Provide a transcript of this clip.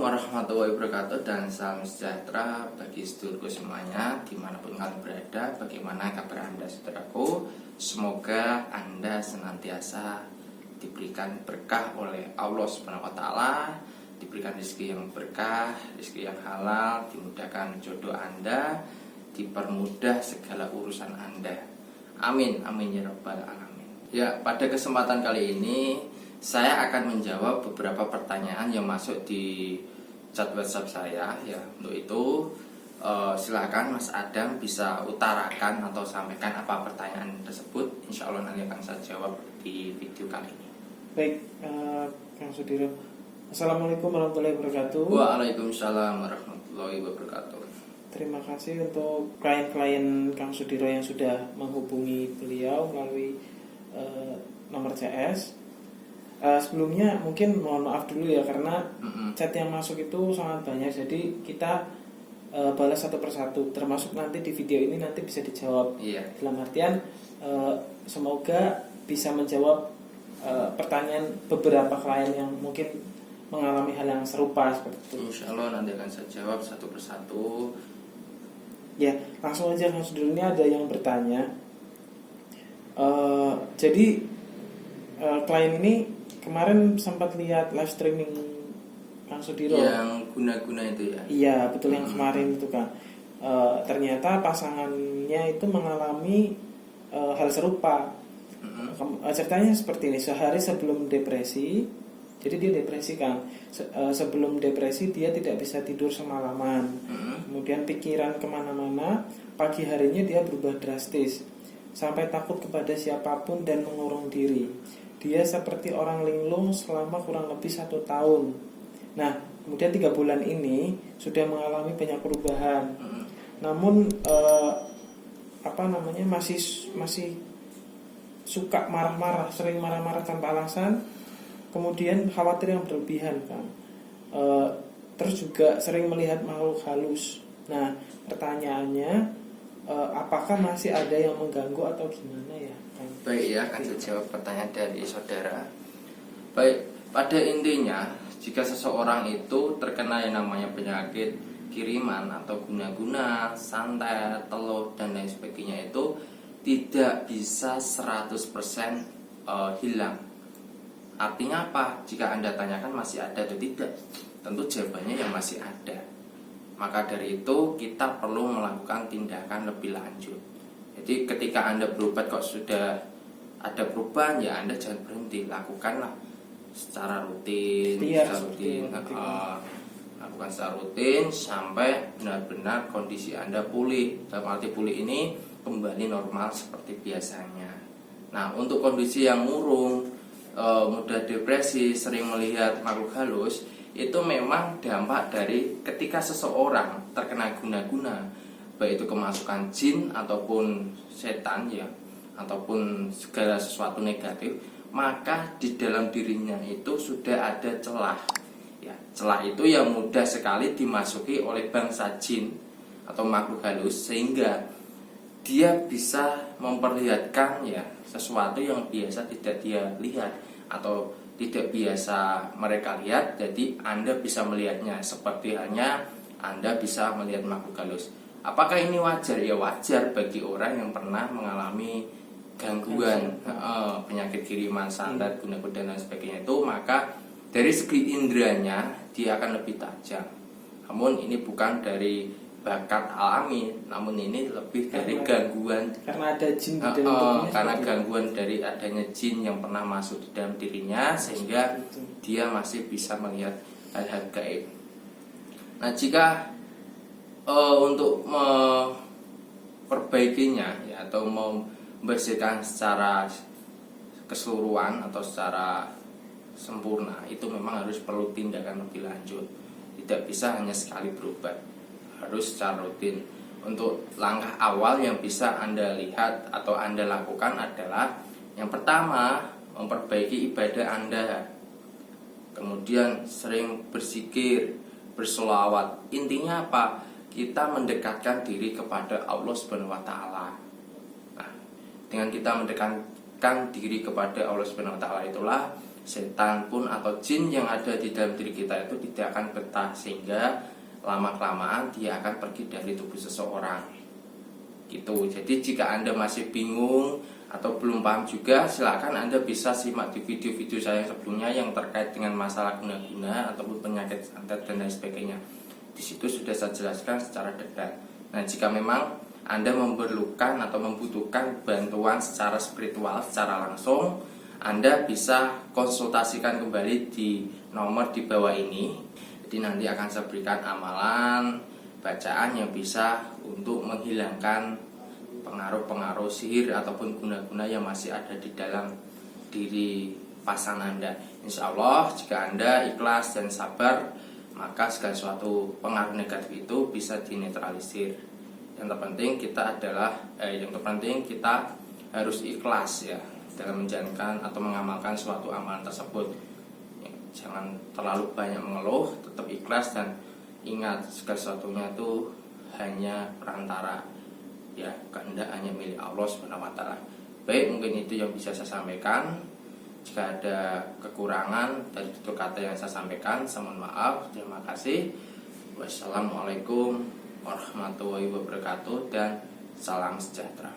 warahmatullahi wabarakatuh dan salam sejahtera bagi sedulurku semuanya dimanapun kalian berada. Bagaimana kabar Anda saudaraku? Semoga Anda senantiasa diberikan berkah oleh Allah Subhanahu wa Ta'ala, diberikan rezeki yang berkah, rezeki yang halal, dimudahkan jodoh Anda, dipermudah segala urusan Anda. Amin, amin ya rabbal alamin. Ya, pada kesempatan kali ini saya akan menjawab beberapa pertanyaan yang masuk di chat WhatsApp saya. Ya, untuk itu silakan Mas Adam bisa utarakan atau sampaikan apa pertanyaan tersebut. Insya Allah nanti akan saya jawab di video kali ini. Baik, Kang Sudiro. Assalamualaikum warahmatullahi wabarakatuh. Waalaikumsalam warahmatullahi wabarakatuh. Terima kasih untuk klien-klien Kang Sudiro yang sudah menghubungi beliau melalui nomor CS. Sebelumnya mungkin mohon maaf dulu ya karena chat yang masuk itu sangat banyak, jadi kita balas satu persatu, termasuk nanti di video ini nanti bisa dijawab. Dalam artian semoga bisa menjawab pertanyaan beberapa klien yang mungkin mengalami hal yang serupa seperti itu. Insya Allah nanti akan saya jawab satu persatu. Ya, langsung aja Kang Sudiro, ini ada yang bertanya. Jadi klien ini kemarin sempat lihat live streaming Kang Sudiro yang guna-guna itu ya. Iya betul, yang kemarin itu kan ternyata pasangannya itu mengalami hal serupa. Ceritanya seperti ini, sehari sebelum depresi, jadi dia depresi kan. Sebelum depresi dia tidak bisa tidur semalaman. Kemudian pikiran kemana-mana. Pagi harinya dia berubah drastis, sampai takut kepada siapapun dan mengurung diri. Dia seperti orang linglung selama kurang lebih 1 tahun. Nah, kemudian 3 bulan ini sudah mengalami banyak perubahan. Namun masih suka marah-marah, sering marah-marah tanpa alasan. Kemudian khawatir yang berlebihan kan. Terus juga sering melihat makhluk halus. Nah, pertanyaannya, apakah masih ada yang mengganggu atau gimana ya? Baik ya, akan saya jawab pertanyaan dari saudara. Baik, pada intinya jika seseorang itu terkena yang namanya penyakit kiriman atau guna-guna, santet, teluh dan lain sebagainya, itu tidak bisa 100% hilang. Artinya apa? Jika Anda tanyakan masih ada atau tidak, tentu jawabannya yang masih ada. Maka dari itu kita perlu melakukan tindakan lebih lanjut. Jadi ketika Anda berobat kok sudah ada perubahan, ya Anda jangan berhenti, lakukanlah secara rutin, lakukan secara rutin sampai benar-benar kondisi Anda pulih. Dalam arti pulih ini kembali normal seperti biasanya. Nah, untuk kondisi yang murung, mudah depresi, sering melihat makhluk halus, itu memang dampak dari ketika seseorang terkena guna-guna, baik itu kemasukan jin ataupun setan ya, ataupun segala sesuatu negatif, maka di dalam dirinya itu sudah ada celah. Ya, celah itu yang mudah sekali dimasuki oleh bangsa jin atau makhluk halus, sehingga dia bisa memperlihatkan ya sesuatu yang biasa tidak dia lihat atau tidak biasa mereka lihat. Jadi Anda bisa melihatnya seperti halnya Anda bisa melihat makhluk halus. Apakah ini wajar? Ya wajar bagi orang yang pernah mengalami gangguan penyakit kiriman, santet, guna-guna dan sebagainya itu. Maka dari segi indranya dia akan lebih tajam. Namun ini bukan dari bakat alami, namun ini lebih dari gangguan karena ada jin di dalam karena gangguan dari adanya jin yang pernah masuk di dalam dirinya, sehingga dia masih bisa melihat hal-hal gaib. Nah, jika untuk memperbaikinya ya, atau membersihkan secara keseluruhan atau secara sempurna, itu memang harus perlu tindakan lebih lanjut. Tidak bisa hanya sekali berobat, harus secara rutin. Untuk langkah awal yang bisa Anda lihat atau Anda lakukan adalah yang pertama, memperbaiki ibadah Anda. Kemudian sering berzikir, berselawat. Intinya apa? Kita mendekatkan diri kepada Allah Subhanahu wa Ta'ala. Nah, dengan kita mendekatkan diri kepada Allah Subhanahu wa Ta'ala itulah setan pun atau jin yang ada di dalam diri kita itu tidak akan betah, sehingga lama-kelamaan dia akan pergi dari tubuh seseorang gitu. Jadi jika Anda masih bingung atau belum paham juga, silakan Anda bisa simak di video-video saya sebelumnya yang terkait dengan masalah guna-guna ataupun penyakit santet dan lain sebagainya. Di situ sudah saya jelaskan secara detail. Nah, jika memang Anda memerlukan atau membutuhkan bantuan secara spiritual secara langsung, Anda bisa konsultasikan kembali di nomor di bawah ini. Jadi nanti akan saya berikan amalan, bacaan yang bisa untuk menghilangkan pengaruh-pengaruh sihir ataupun guna-guna yang masih ada di dalam diri pasangan Anda. Insya Allah jika Anda ikhlas dan sabar, maka segala suatu pengaruh negatif itu bisa dinetralisir. Yang terpenting kita harus ikhlas ya dalam menjalankan atau mengamalkan suatu amalan tersebut. Jangan terlalu banyak mengeluh, tetap ikhlas dan ingat segala sesuatunya itu hanya perantara, ya kehendak hanya milik Allah Subhanahu wa taala. Baik, mungkin itu yang bisa saya sampaikan. Jika ada kekurangan dari tutur kata yang saya sampaikan, saya mohon maaf. Terima kasih. Wassalamualaikum warahmatullahi wabarakatuh dan salam sejahtera.